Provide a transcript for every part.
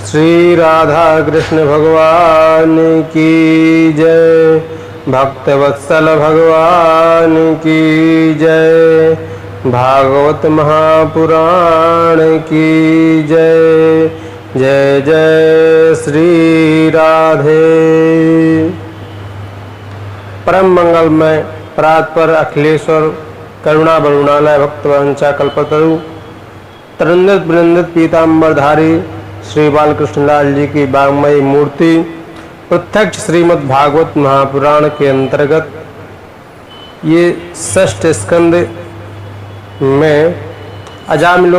श्री राधा कृष्ण भगवान की जय। भक्तवत्सल भगवान की जय। भागवत महापुराण की जय। जय जय श्री राधे। परम मंगलमय परात्पर अखिलेश्वर करुणा बरुणालय भक्तवंशा कल्पतरु तरंगित बिरंगित पीताम्बरधारी श्री बालकृष्ण लाल जी की वाङ्मयी मूर्ति प्रत्यक्ष श्रीमद् भागवत महापुराण के अंतर्गत ये षष्ठ स्कंद में अजामिल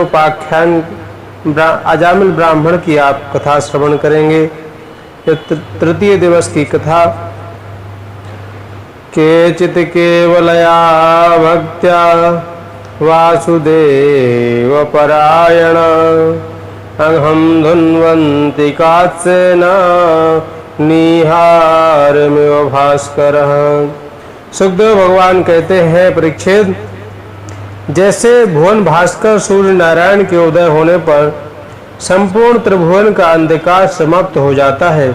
ब्राह्मण की आप कथा श्रवण करेंगे। ये तृतीय दिवस की कथा। केचित् केवलया भक्त्या वासुदेव परायण अहम धुन्वन्ति कात्सेन निहारमिव भास्करः। सुखदेव भगवान कहते हैं, परीक्षित, जैसे भुवन भास्कर सूर्य नारायण के उदय होने पर संपूर्ण त्रिभुवन का अंधकार समाप्त हो जाता है,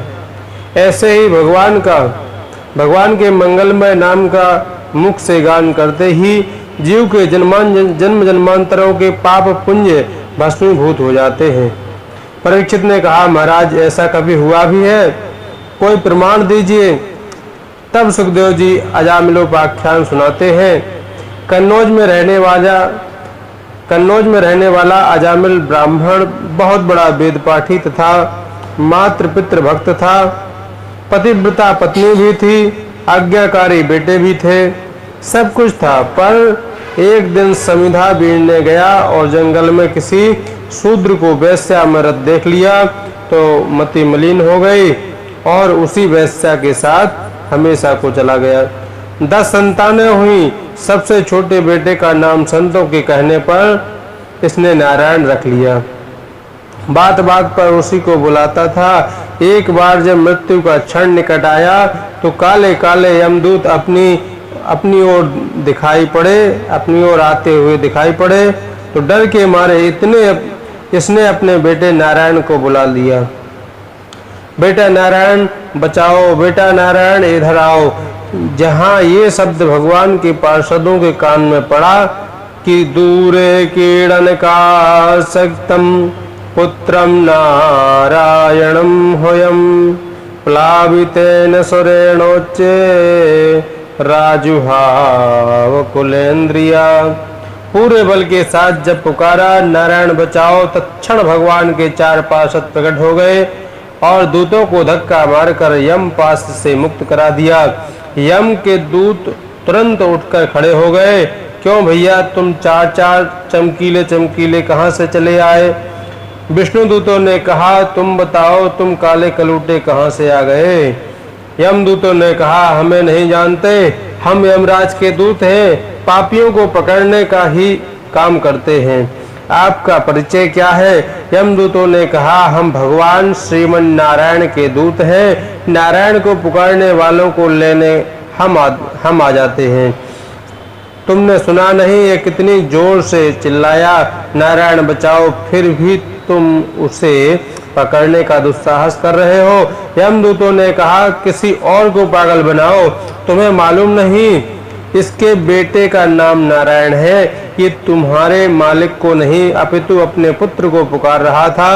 ऐसे ही भगवान के मंगलमय नाम का मुख से गान करते ही जीव के जन्म जन्मांतरों के पाप पुण्य भस्मीभूत हो जाते हैं। परीक्षित ने कहा, महाराज ऐसा कभी हुआ भी है? कोई प्रमाण दीजिए। तब सुखदेव जी अजामिलोपाख्यान सुनाते हैं। कन्नौज में रहने वाला अजामिल ब्राह्मण बहुत बड़ा वेद पाठी तथा मातृ पितृ भक्त था। पतिव्रता पत्नी भी थी, आज्ञाकारी बेटे भी थे, सब कुछ था। पर एक दिन समिधा बीड़ने गया और जंगल में किसी शूद्र को वेश्या मरत देख लिया तो मति मलिन हो गई और उसी वेश्या के साथ हमेशा को चला गया। 10 संतानें हुई। सबसे छोटे बेटे का नाम संतों के कहने पर इसने नारायण रख लिया। बात बात पर उसी को बुलाता था। एक बार जब मृत्यु का क्षण निकट आया तो काले काले यमदूत अपनी ओर आते हुए दिखाई पड़े तो डर के मारे इसने अपने बेटे नारायण को बुला लिया। बेटा नारायण बचाओ, बेटा नारायण इधर आओ। जहाँ ये शब्द भगवान के पार्षदों के कान में पड़ा कि दूरे कीड़न का सक्तम पुत्रम नारायणम होयम प्लावितेन सुरेणोच्चे राजुहाव कुलेन्द्रिया। पूरे बल के साथ जब पुकारा नारायण बचाओ, तत्क्षण भगवान के 4 पार्षद प्रकट हो गए और दूतों को धक्का मारकर यम पास से मुक्त करा दिया। यम के दूत तुरंत उठकर खड़े हो गए। क्यों भैया, तुम 4 चमकीले कहाँ से चले आए? विष्णु दूतों ने कहा, तुम बताओ, तुम काले कलूटे कहाँ से आ गए? यमदूतों ने कहा, हमें नहीं जानते, हम यमराज के दूत हैं, पापियों को पकड़ने का ही काम करते हैं। आपका परिचय क्या है? यमदूतों ने कहा, हम भगवान श्रीमन नारायण के दूत हैं। नारायण को पुकारने वालों को लेने हम आ जाते हैं। तुमने सुना नहीं ये कितनी जोर से चिल्लाया, नारायण बचाओ, फिर भी तुम उसे पकड़ने का दुस्साहस कर रहे हो। यमदूतों ने कहा, किसी और को पागल बनाओ। तुम्हें मालूम नहीं इसके बेटे का नाम नारायण है? ये तुम्हारे मालिक को नहीं अपितु अपने पुत्र को पुकार रहा था।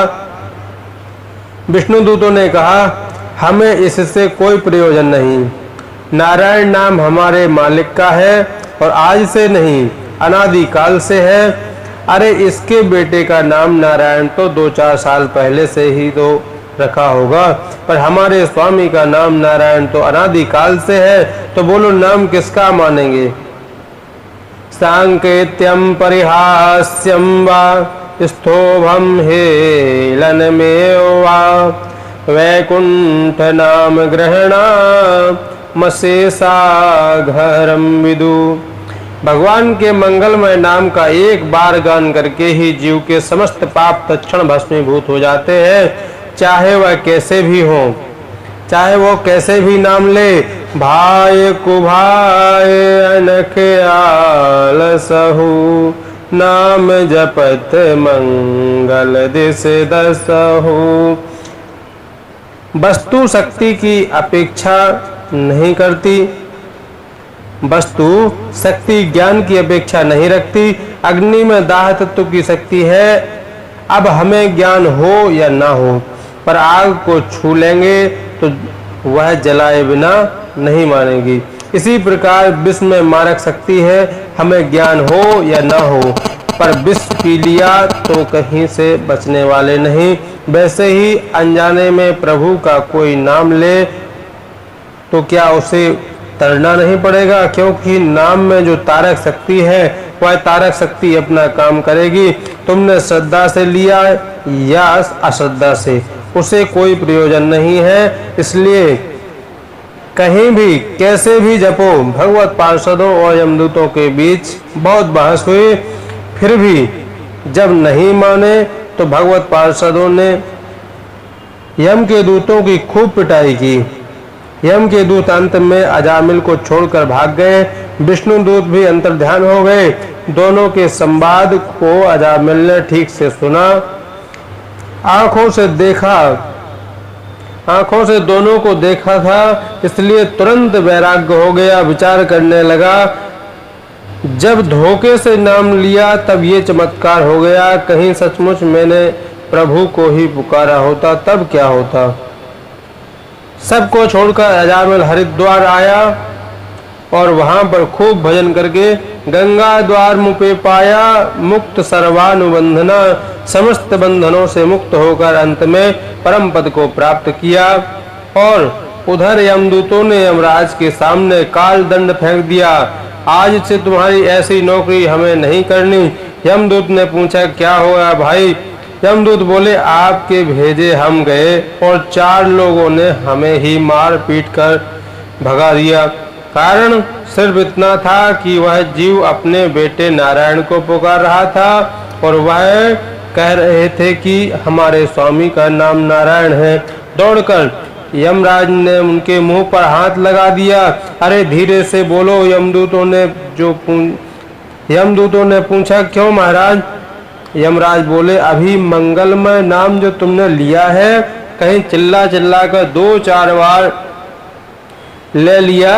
विष्णु दूतों ने कहा, हमें इससे कोई प्रयोजन नहीं। नारायण नाम हमारे मालिक का है और आज से नहीं, अनादि काल से है। अरे इसके बेटे का नाम नारायण तो 2-4 साल पहले से ही तो रखा होगा, पर हमारे स्वामी का नाम नारायण तो अनादि काल से है। तो बोलो, नाम किसका मानेंगे? सांकेत्यम परिहास्यम वा स्तोभम हेलनमेव वा वैकुंठ नाम ग्रहणा मशेषा घरम विदु। भगवान के मंगलमय नाम का एक बार गान करके ही जीव के समस्त पाप तत्क्षण भस्मीभूत हो जाते हैं, चाहे वह कैसे भी हो, चाहे वो कैसे भी नाम ले। भाय कुभाय अनख आलसहु नाम जपत मंगल दिस दसहु। वस्तु शक्ति की अपेक्षा नहीं करती, वस्तु शक्ति ज्ञान की अपेक्षा नहीं रखती। अग्नि में दाह तत्व की शक्ति है, अब हमें ज्ञान हो या ना हो, पर आग को छू लेंगे तो वह जलाए बिना नहीं मानेगी। इसी प्रकार विष में मारक शक्ति है, हमें ज्ञान हो या ना हो, पर विष पी लिया तो कहीं से बचने वाले नहीं। वैसे ही अनजाने में प्रभु का कोई नाम ले तो क्या उसे तरना नहीं पड़ेगा, क्योंकि नाम में जो तारक शक्ति है वह तारक शक्ति अपना काम करेगी। तुमने श्रद्धा से लिया या अश्रद्धा से, उसे कोई प्रयोजन नहीं है। इसलिए कहीं भी कैसे भी जपो। भगवत पार्षदों और यमदूतों के बीच बहुत बहस हुई, फिर भी जब नहीं माने तो भगवत पार्षदों ने यम के दूतों की खूब पिटाई की। यम के दूत अंत में अजामिल को छोड़कर भाग गए। विष्णु दूत भी अंतर्ध्यान हो गए। दोनों के संवाद को अजामिल ने ठीक से सुना, आंखों से दोनों को देखा था, इसलिए तुरंत वैराग्य हो गया। विचार करने लगा, जब धोखे से नाम लिया तब ये चमत्कार हो गया। कहीं सचमुच मैंने प्रभु को ही पुकारा होता तब क्या होता। सबको छोड़कर अजामिल हरिद्वार आया और वहां पर खूब भजन करके गंगा द्वार मुपे पाया, मुक्त सर्वानुबंधना, समस्त बंधनों से मुक्त होकर अंत में परम पद को प्राप्त किया। और उधर यमदूतों ने यमराज के सामने काल दंड फेंक दिया, आज से तुम्हारी ऐसी नौकरी हमें नहीं करनी। यमदूत ने पूछा, क्या हुआ भाई? यमदूत बोले, आपके भेजे हम गए और 4 लोगों ने हमें ही मार पीट कर भगा दिया। कारण सिर्फ इतना था कि वह जीव अपने बेटे नारायण को पुकार रहा था और वह कह रहे थे कि हमारे स्वामी का नाम नारायण है। दौड़कर यमराज ने उनके मुंह पर हाथ लगा दिया। अरे धीरे से बोलो। यमदूतों ने पूछा, क्यों महाराज? यमराज बोले, अभी मंगलमय नाम जो तुमने लिया है, कहीं चिल्ला चिल्ला कर 2-4 बार ले लिया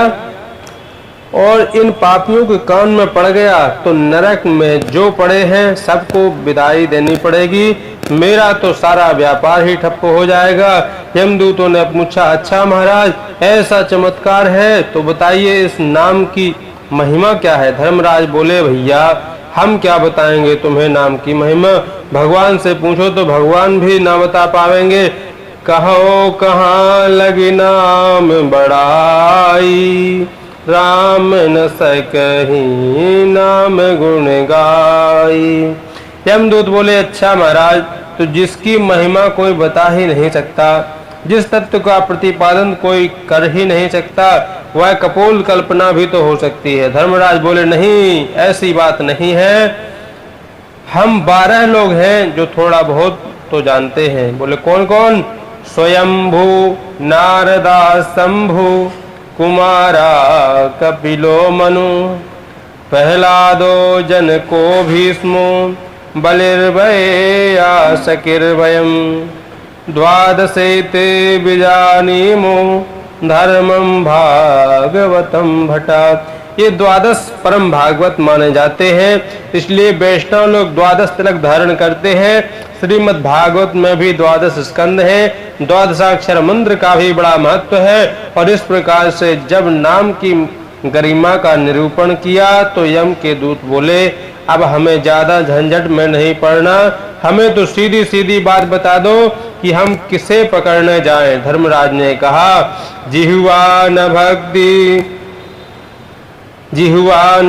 और इन पापियों के कान में पड़ गया तो नरक में जो पड़े हैं सबको विदाई देनी पड़ेगी। मेरा तो सारा व्यापार ही ठप्प हो जाएगा। यमदूतों ने पूछा, अच्छा महाराज, ऐसा चमत्कार है तो बताइए इस नाम की महिमा क्या है? धर्मराज बोले, भैया हम क्या बताएंगे तुम्हें नाम की महिमा, भगवान से पूछो तो भगवान भी ना बता पावेंगे। कहो कहाँ लगी नाम बड़ाई, राम न सकहीं नाम गुण गाई। यमदूत बोले, अच्छा महाराज, तो जिसकी महिमा कोई बता ही नहीं सकता, जिस तत्व का प्रतिपादन कोई कर ही नहीं सकता, वह कपोल कल्पना भी तो हो सकती है। धर्मराज बोले, नहीं, ऐसी बात नहीं है। हम 12 लोग हैं जो थोड़ा बहुत तो जानते हैं। बोले, कौन कौन? स्वयंभू, नारदा, शंभु, कुमारा, कपिलो, मनु, प्रहलादो, जनको, भीष्मो, बलिर्भया, शकिर्भयम्, द्वादशेते विजानीमो, धर्मं भागवतम भटा। ये 12 परम भागवत माने जाते हैं, इसलिए वैष्णव लोग 12 तिलक धारण करते हैं। श्रीमद् भागवत में भी 12 स्कंद हैं। 12 मंत्र का भी बड़ा महत्व है। और इस प्रकार से जब नाम की गरिमा का निरूपण किया तो यम के दूत बोले, अब हमें ज्यादा झंझट में नहीं पड़ना, हमें तो सीधी सीधी बात बता दो कि हम किसे पकड़ने जाएं। धर्मराज ने कहा, जिह्वा न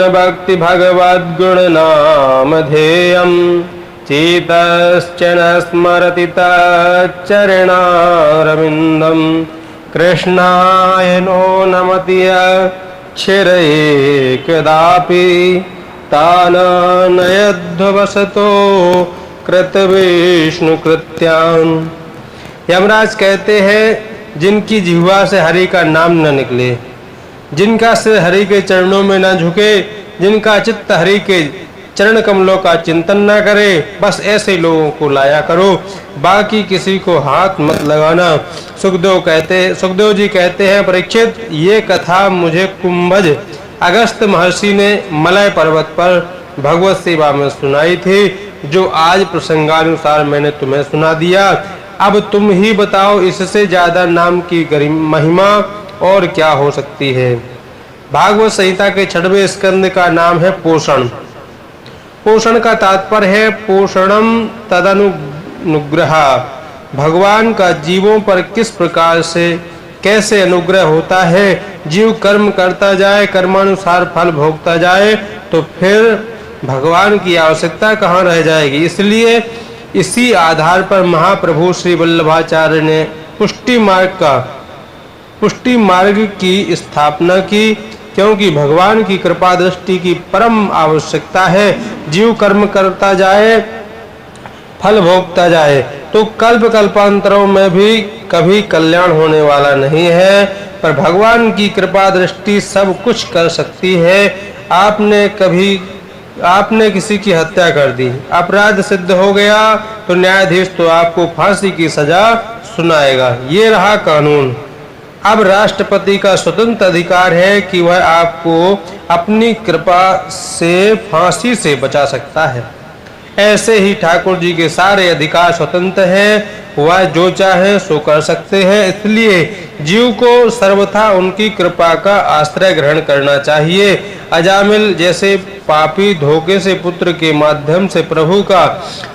भक्ति भगवद गुण नाम ध्येयम्, चेतश्च न स्मरति तच्चरणारविन्दम्, कृष्णाय नो नमति क्षिरये कदापि, तानयध्वसतो कृत विष्णु कृत्याम्। यमराज कहते हैं, जिनकी जिह्वा से हरि का नाम न निकले, जिनका सिर हरि के चरणों में न झुके, जिनका चित्त हरि के चरण कमलों का चिंतन न करे, बस ऐसे लोगों को लाया करो, बाकी किसी को हाथ मत लगाना। सुखदेव जी कहते हैं, परीक्षित, ये कथा मुझे कुंभज अगस्त महर्षि ने मलय पर्वत पर भगवत सेवा में सुनाई थी, जो आज प्रसंगानुसार मैंने तुम्हें सुना दिया। अब तुम ही बताओ, इससे ज्यादा नाम की महिमा और क्या हो सकती है। भागवत संहिता के 6वें स्कंद का नाम है पोषण। पोषण का तात्पर्य है पोषणम तदनुग्रह, भगवान का जीवों पर किस प्रकार से कैसे अनुग्रह होता है। जीव कर्म करता जाए, कर्मानुसार फल भोगता जाए, तो फिर भगवान की आवश्यकता कहाँ रह जाएगी। इसलिए इसी आधार पर महाप्रभु श्री वल्लभाचार्य ने पुष्टि मार्ग की स्थापना की, क्योंकि भगवान की कृपा दृष्टि की परम आवश्यकता है। जीव कर्म करता जाए, फल भोगता जाए, तो कल्प कल्पांतरों में भी कभी कल्याण होने वाला नहीं है, पर भगवान की कृपा दृष्टि सब कुछ कर सकती है। आपने किसी की हत्या कर दी, अपराध सिद्ध हो गया, तो न्यायाधीश तो आपको फांसी की सजा सुनाएगा। ये रहा कानून। अब राष्ट्रपति का स्वतंत्र अधिकार है कि वह आपको अपनी कृपा से फांसी से बचा सकता है। ऐसे ही ठाकुर जी के सारे अधिकार स्वतंत्र हैं, वह जो चाहे सो कर सकते हैं। इसलिए जीव को सर्वथा उनकी कृपा का आश्रय ग्रहण करना चाहिए। अजामिल जैसे पापी धोखे से पुत्र के माध्यम से प्रभु का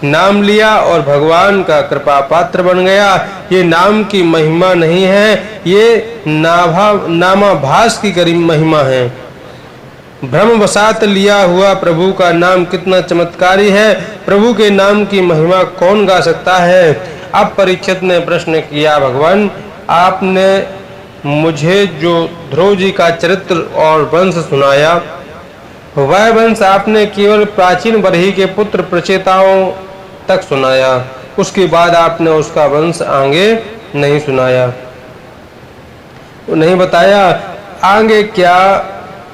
नाम लिया और भगवान का कृपा पात्र बन गया। ये नाम की महिमा नहीं है, ये नामाभास की करीम महिमा है। भ्रमवशात लिया हुआ प्रभु का नाम कितना चमत्कारी है। प्रभु के नाम की महिमा कौन गा सकता है। अब परीक्षित ने प्रश्न किया, भगवान, आपने मुझे जो ध्रुव जी का चरित्र और वंश सुनाया, वह वंश आपने केवल प्राचीन बरही के पुत्र प्रचेताओं तक सुनाया, उसके बाद आपने उसका वंश आगे नहीं सुनाया, नहीं बताया। आगे क्या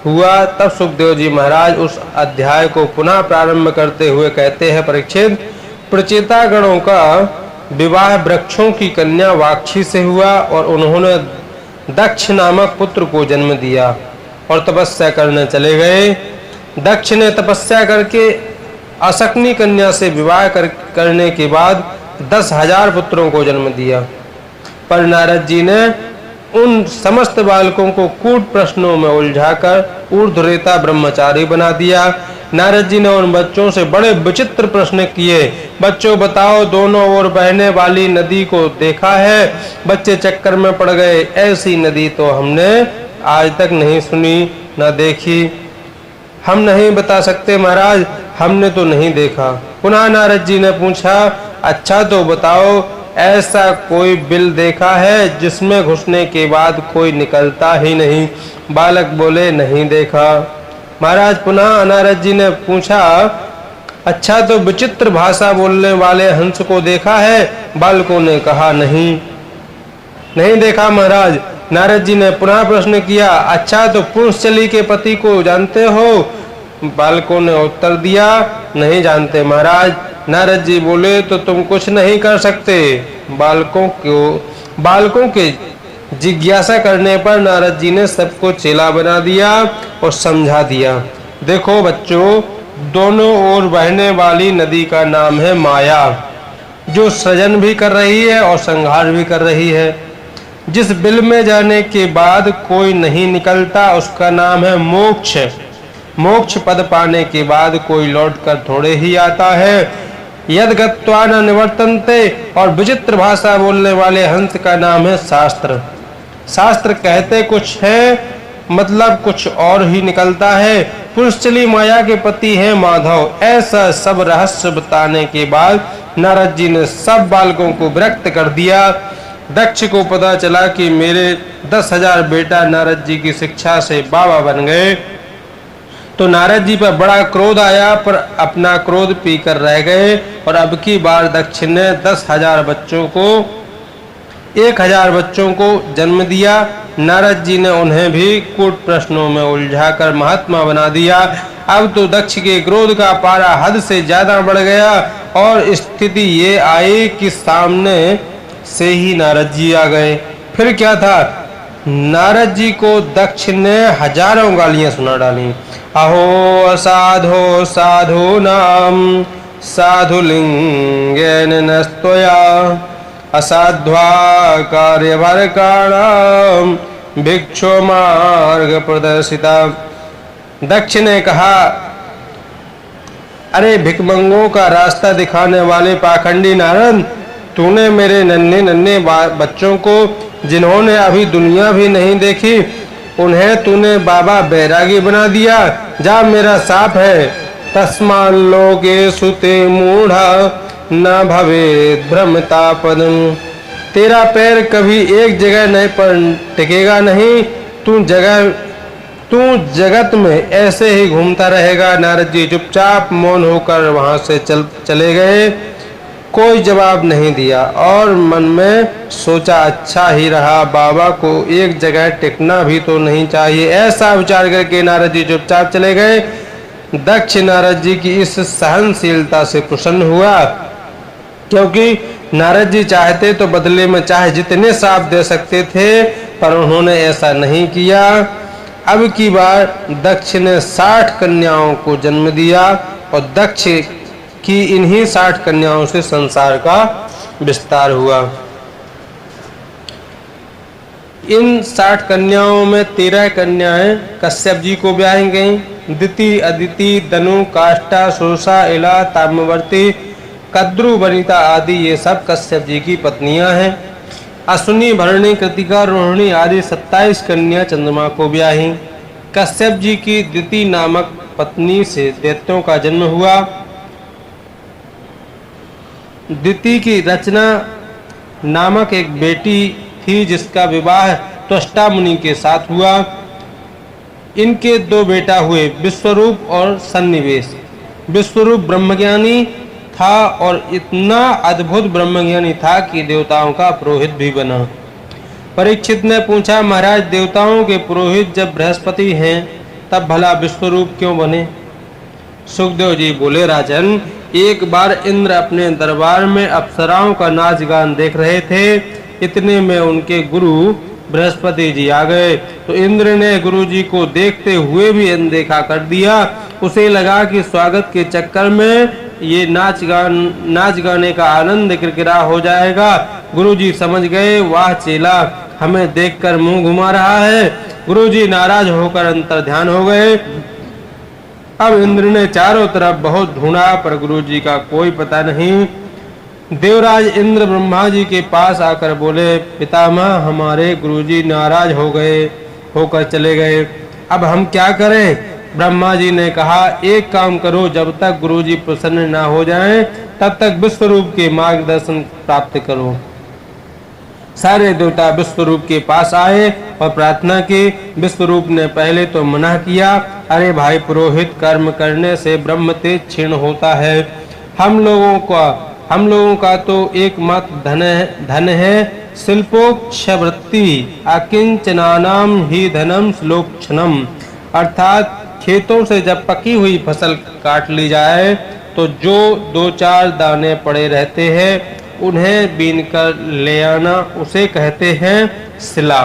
हुआ। तब सुखदेव जी महाराज उस अध्याय को पुनः प्रारंभ करते हुए कहते हैं, परीक्षित, प्रचेता गणों का विवाह वृक्षों की कन्या वाक्षी से हुआ और उन्होंने दक्ष नामक पुत्र को जन्म दिया और तपस्या करने चले गए। दक्ष ने तपस्या करके असकनी कन्या से विवाह करने के बाद 10,000 पुत्रों को जन्म दिया। पर नारद जी ने उन समस्त बालकों को कूट प्रश्नों में उलझाकर ऊर्ध्वरेता ब्रह्मचारी बना दिया। नारद जी ने उन बच्चों से बड़े विचित्र प्रश्न किए। बच्चों, बताओ, दोनों ओर बहने वाली नदी को देखा है? बच्चे चक्कर में पड़ गए। ऐसी नदी तो हमने आज तक नहीं सुनी न देखी। हम नहीं बता सकते महाराज, हमने तो नहीं देखा। पुनः नारद जी ने पूछा, अच्छा तो बताओ, ऐसा कोई बिल देखा है जिसमें घुसने के बाद कोई निकलता ही नहीं? बालक बोले, नहीं देखा। महाराज पुनः नारद जी ने पूछा, अच्छा तो विचित्र भाषा बोलने वाले हंस को देखा है? बालकों ने कहा, नहीं देखा महाराज। नारद जी ने पुनः प्रश्न किया, अच्छा तो पुंसचली के पति को जानते हो? बालकों ने उत्तर दिया, नहीं जानते महाराज। नारद जी बोले, तो तुम कुछ नहीं कर सकते। बालकों के जिज्ञासा करने पर नारद जी ने सबको चेला बना दिया और समझा दिया। देखो बच्चों, दोनों ओर बहने वाली नदी का नाम है माया, जो सृजन भी कर रही है और संहार भी कर रही है। जिस बिल में जाने के बाद कोई नहीं निकलता, उसका नाम है मोक्ष। मोक्ष पद पाने के बाद कोई लौटकर थोड़े ही आता है। यद गत्वा न निवर्तन्ते, और विचित्र भाषा बोलने वाले हंस का नाम है शास्त्र। शास्त्र कहते कुछ है, मतलब कुछ और ही निकलता है। पुंसचली माया के पति है माधव। ऐसा सब रहस्य बताने के बाद नारद जी ने सब बालकों को विरक्त कर दिया। दक्ष को पता चला कि मेरे 10,000 बेटा नारद जी की शिक्षा से बाबा बन गए, तो नारद जी पर बड़ा क्रोध आया, पर अपना क्रोध पीकर रह गए। और अब की बार दक्ष ने 10,000 बच्चों को जन्म दिया। नारद जी ने उन्हें भी कूट प्रश्नों में उलझाकर महात्मा बना दिया। अब तो दक्ष के क्रोध का पारा हद से ज्यादा बढ़ गया और स्थिति ये आई कि सामने से ही नारद जी आ गए। फिर क्या था, नारद जी को दक्ष ने हजारों गालियां सुना डाली। अहो असाधो साधु नाम साधु लिंगेन नस्तोया असाध्वा कार्यभरकाणाम भिक्षो मार्ग प्रदर्शिता। दक्ष ने कहा, अरे भिकमंगों का रास्ता दिखाने वाले पाखंडी नारद, तूने मेरे नन्हे नन्हे बच्चों को, जिन्होंने अभी दुनिया भी नहीं देखी, उन्हें तूने बाबा बैरागी बना दिया। जा, मेरा साप है, तस्मात् लोकेषु ते मूढ़ा न भवेत् भ्रमतापदम्। तेरा पैर कभी एक जगह नहीं पर टिकेगा नहीं, तू जगत में ऐसे ही घूमता रहेगा। नारद जी चुपचाप मौन होकर वहां से चले गए। कोई जवाब नहीं दिया और मन में सोचा, अच्छा ही रहा, बाबा को एक जगह टिकना भी तो नहीं चाहिए। ऐसा विचार करके नारद जी चुपचाप चले गए। दक्ष नारद जी की इस सहनशीलता से प्रसन्न हुआ, क्योंकि नारद जी चाहते तो बदले में चाहे जितने श्राप दे सकते थे, पर उन्होंने ऐसा नहीं किया। अब की बार दक्ष ने 60 कन्याओं को जन्म दिया और दक्ष की इन्हीं 60 कन्याओं से संसार का विस्तार हुआ। इन 60 कन्याओं में 13 कन्याएं कश्यप जी को ब्याही गईं। दिति, अदिति, दनु, काष्ठा, सुरसा, इला, ताम्रवर्ती, कद्रु, वनिता आदि ये सब कश्यप जी की पत्नियां हैं। अश्विनी, भरणी, कृतिका, रोहिणी आदि 27 कन्या चंद्रमा को ब्याही। कश्यप जी की दिति नामक पत्नी से दैत्यों का जन्म हुआ। दिति की रचना नामक एक बेटी थी, जिसका विवाह त्वष्टा मुनि के साथ हुआ। इनके 2 बेटा हुए, विश्वरूप और सन्निवेश। विश्वरूप ब्रह्मज्ञानी था और इतना अद्भुत ब्रह्मज्ञानी था कि देवताओं का पुरोहित भी बना। परीक्षित ने पूछा, महाराज, देवताओं के पुरोहित जब बृहस्पति हैं, तब भला विश्वरूप क्यों बने? सुखदेव जी बोले, राजन, एक बार इंद्र अपने दरबार में अप्सराओं का नाच गान देख रहे थे। इतने में उनके गुरु बृहस्पति जी आ गए, तो इंद्र ने गुरु जी को देखते हुए भी अनदेखा कर दिया। उसे लगा कि स्वागत के चक्कर में ये नाच गाने का आनंद किरकिरा हो जाएगा। गुरुजी समझ गए, वाह चेला हमें देखकर मुंह घुमा रहा है। गुरुजी नाराज होकर अंतर्ध्यान हो गए। अब इंद्र ने चारों तरफ बहुत ढूंढा, पर गुरुजी का कोई पता नहीं। देवराज इंद्र ब्रह्मा जी के पास आकर बोले, पितामह, हमारे गुरुजी नाराज होकर चले गए, अब हम क्या करें? ब्रह्मा जी ने कहा, एक काम करो, जब तक गुरुजी प्रसन्न ना हो जाएं, तब तक विश्वरूप के मार्गदर्शन प्राप्त करो। सारे देवता विश्वरूप के पास आए और प्रार्थना की। विश्वरूप ने पहले तो मना किया, अरे भाई पुरोहित, कर्म करने से ब्रह्म तेज क्षीण होता है। हम लोगों का तो एकमात्र धन है शिल्पोक्षवृत्ति, अकिंचनानाम ही धनम श्लोक्षणम। अर्थात खेतों से जब पकी हुई फसल काट ली जाए तो जो 2-4 दाने पड़े रहते हैं, उन्हें बीनकर ले आना, उसे कहते हैं सिला।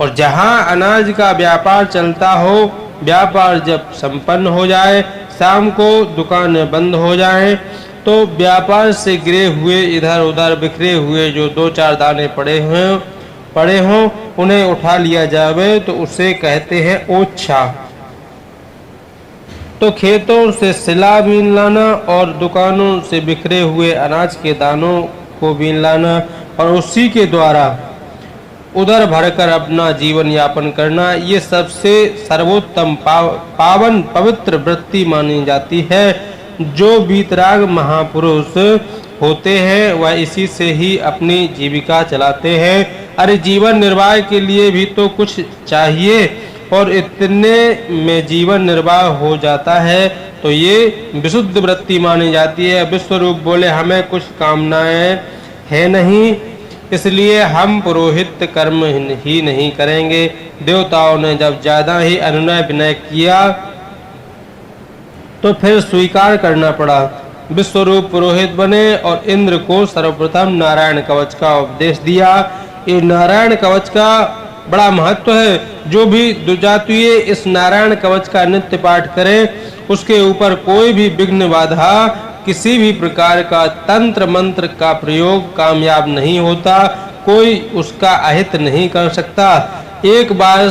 और जहां अनाज का व्यापार चलता हो, व्यापार जब संपन्न हो जाए, शाम को दुकानें बंद हो जाएं, तो व्यापार से गिरे हुए, इधर उधर बिखरे हुए जो 2-4 दाने पड़े हों उन्हें उठा लिया जावे, तो उसे कहते हैं ओछा। तो खेतों से सिला बीन लाना और दुकानों से बिखरे हुए अनाज के दानों को बीन लाना और उसी के द्वारा उधर भरकर अपना जीवन यापन करना, ये सबसे सर्वोत्तम पावन पवित्र वृत्ति मानी जाती है। जो वीतराग महापुरुष होते हैं वह इसी से ही अपनी जीविका चलाते हैं। अरे जीवन निर्वाह के लिए भी तो कुछ चाहिए, और इतने में जीवन निर्वाह हो जाता है, तो ये विशुद्ध वृत्ति मानी जाती है। विश्वरूप बोले, हमें कुछ कामनाएं है नहीं, इसलिए हम पुरोहित कर्म ही नहीं करेंगे। देवताओं ने जब ज्यादा ही अनुनय विनय किया तो फिर स्वीकार करना पड़ा। विश्वरूप पुरोहित बने और इंद्र को सर्वप्रथम नारायण कवच का उपदेश दिया। ये नारायण कवच का बड़ा महत्व है। जो भी दुजातीय इस नारायण कवच का नित्य पाठ करे उसके ऊपर कोई भी विघ्न बाधा, किसी भी प्रकार का तंत्र मंत्र का प्रयोग कामयाब नहीं होता, कोई उसका अहित नहीं कर सकता। एक बार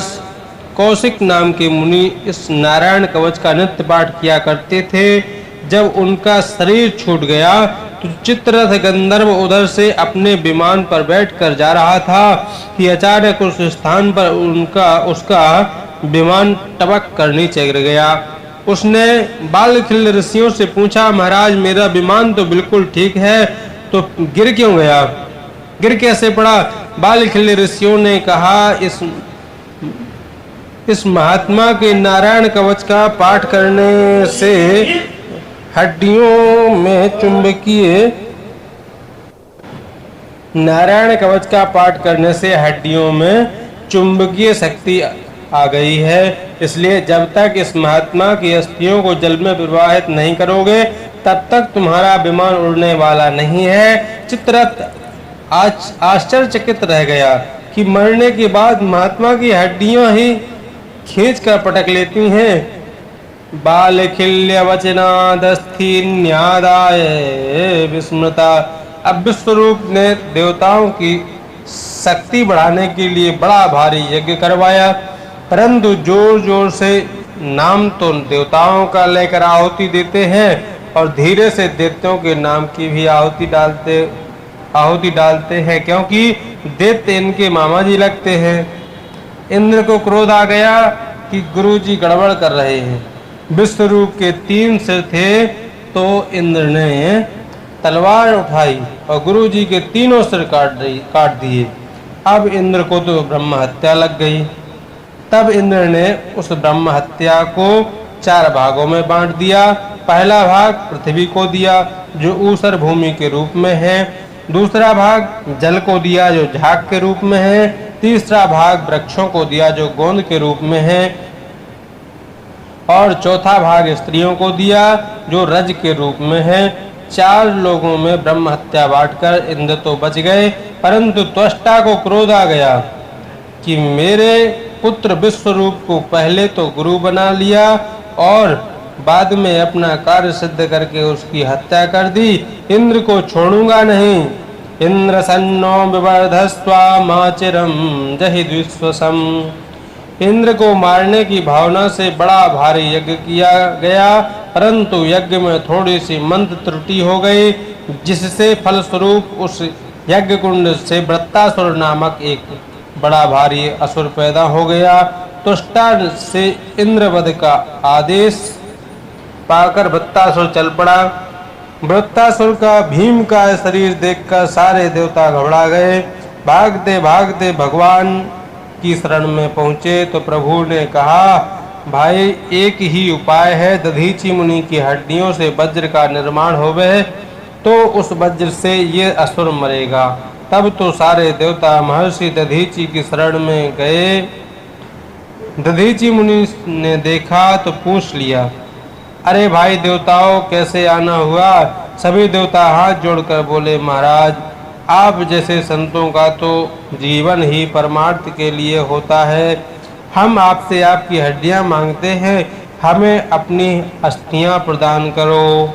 कौशिक नाम के मुनि इस नारायण कवच का नित्य पाठ किया करते थे। जब उनका शरीर छूट गया तो चित्ररथ गंधर्व उधर से अपने विमान पर बैठकर जा रहा था कि अचानक उस स्थान पर उसका विमान टपक कर नीचे गिर गया। उसने बालखिल ऋषियों से पूछा, महाराज मेरा विमान तो बिल्कुल ठीक है, तो गिर क्यों गया, गिर कैसे पड़ा? बालखिल ऋषियों ने कहा, इस महात्मा के नारायण कवच का पाठ करने से हड्डियों में चुंबकीय नारायण कवच का पाठ करने से हड्डियों में चुंबकीय शक्ति आ गई है। इसलिए जब तक इस महात्मा की अस्थियों को जल में प्रवाहित नहीं करोगे तब तक तुम्हारा विमान उड़ने वाला नहीं है। चित्ररथ आश्चर्यचकित रह गया कि मरने के बाद महात्मा की हड्डियां ही खींच कर पटक लेती हैं। बालखिल्य वचनादस्थिन्यादाय विस्मृता। अब विश्वरूप ने देवताओं की शक्ति बढ़ाने के लिए बड़ा भारी यज्ञ करवाया, परंतु जोर जोर से नाम तो देवताओं का लेकर आहुति देते हैं और धीरे से दैत्यों के नाम की भी आहुति डालते हैं, क्योंकि दैत्य इनके मामा जी लगते हैं। इंद्र को क्रोध आ गया कि गुरुजी गड़बड़ कर रहे हैं। विश्वरूप के 3 सिर थे तो इंद्र ने तलवार उठाई और गुरुजी के तीनों सिर काट दिए। अब इंद्र को तो ब्रह्म हत्या लग गई। तब इंद्र ने उस ब्रह्म हत्या को 4 भागों में बांट दिया। पहला भाग पृथ्वी को दिया जो ऊसर भूमि के रूप में है, दूसरा भाग जल को दिया जो झाग के रूप में है, तीसरा भाग वृक्षों को दिया जो गोंद के रूप में है, और चौथा भाग स्त्रियों को दिया जो रज के रूप में है। 4 लोगों में ब्रह्म हत्या बांटकर इंद्र तो बच गए, परंतु त्वष्टा को क्रोध आ गया कि मेरे पुत्र विश्वरूप को पहले तो गुरु बना लिया और बाद में अपना कार्य सिद्ध करके उसकी हत्या कर दी। इंद्र को छोड़ूंगा नहीं। इंद्र सन्नो विवर्धस्वा माचिरम जहि द्विश्वसम। इंद्र को मारने की भावना से बड़ा भारी यज्ञ किया गया, परंतु यज्ञ में थोड़ी सी मंत्र त्रुटि हो गई, जिससे फलस्वरूप उस यज्ञ कुंड से वृत्तासुर नामक एक बड़ा भारी असुर पैदा हो गया। तुष्टा से इंद्रवध का आदेश पाकर वृत्तासुर चल पड़ा। वृत्तासुर का भीम का शरीर देखकर सारे देवता घबरा गए। भागते भागते भगवान की शरण में पहुँचे तो प्रभु ने कहा, भाई एक ही उपाय है, दधीचि मुनि की हड्डियों से वज्र का निर्माण होवे तो उस वज्र से ये असुर मरेगा। तब तो सारे देवता महर्षि दधीचि की शरण में गए। दधीचि मुनि ने देखा तो पूछ लिया, अरे भाई देवताओं कैसे आना हुआ? सभी देवता हाथ जोड़कर बोले, महाराज आप जैसे संतों का तो जीवन ही परमार्थ के लिए होता है। हम आपसे आपकी हड्डियां मांगते हैं, हमें अपनी अस्थियां प्रदान करो।